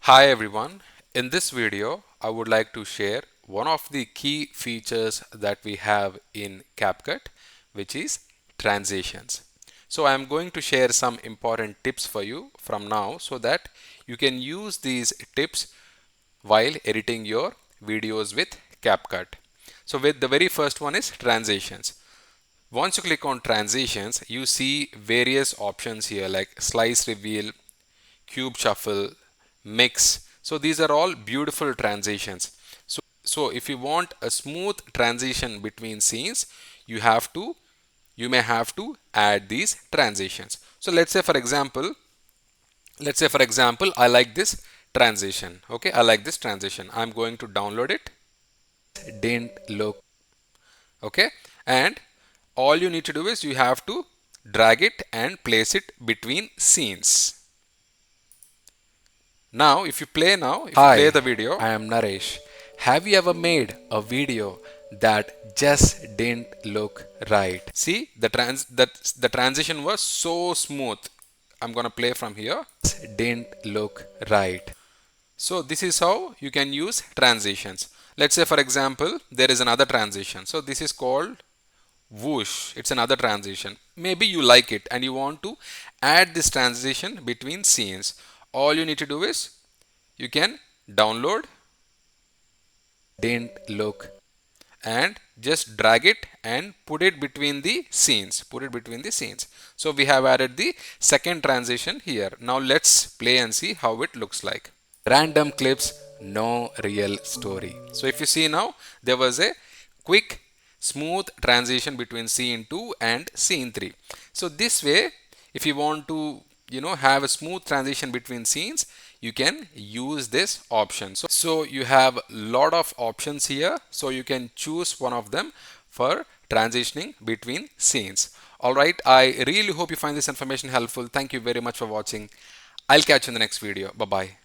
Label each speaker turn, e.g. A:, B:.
A: Hi everyone. In this video, I would like to share one of the key features that we have in CapCut, which is transitions. So I am going to share some important tips for you from now so that you can use these tips while editing your videos with CapCut. So with the very first one is transitions. Once you click on transitions, you see various options here like slice reveal, cube shuffle, mix. So these are all beautiful transitions. So if you want a smooth transition between scenes, you have to you may have to add these transitions. So let's say for example I like this transition. Okay, I like this transition. I'm going to download it. Didn't look okay, and all you need to do is you have to drag it and place it between scenes. Now, if you play
B: Hi,
A: the video,
B: I am Naresh. Have you ever made a video that just didn't look right?
A: see the transition was so smooth. I'm gonna play from here.
B: Didn't look right.
A: So this is how you can use transitions. Let's say for example, there is another transition. So this is called whoosh. It's another transition. Maybe you like it and you want to add this transition between scenes. All you need to do is you can download
B: Didn't look.
A: and just drag it and put it between the scenes. So we have added the second transition here. Now let's play and see how it looks like.
B: Random clips, no real story.
A: So if you see now, there was a quick smooth transition between scene 2 and scene 3. So this way, if you want to have a smooth transition between scenes, you can use this option. So you have lot of options here, so you can choose one of them for transitioning between scenes. Alright, I really hope you find this information helpful. Thank you very much for watching. I'll catch you in the next video. Bye bye.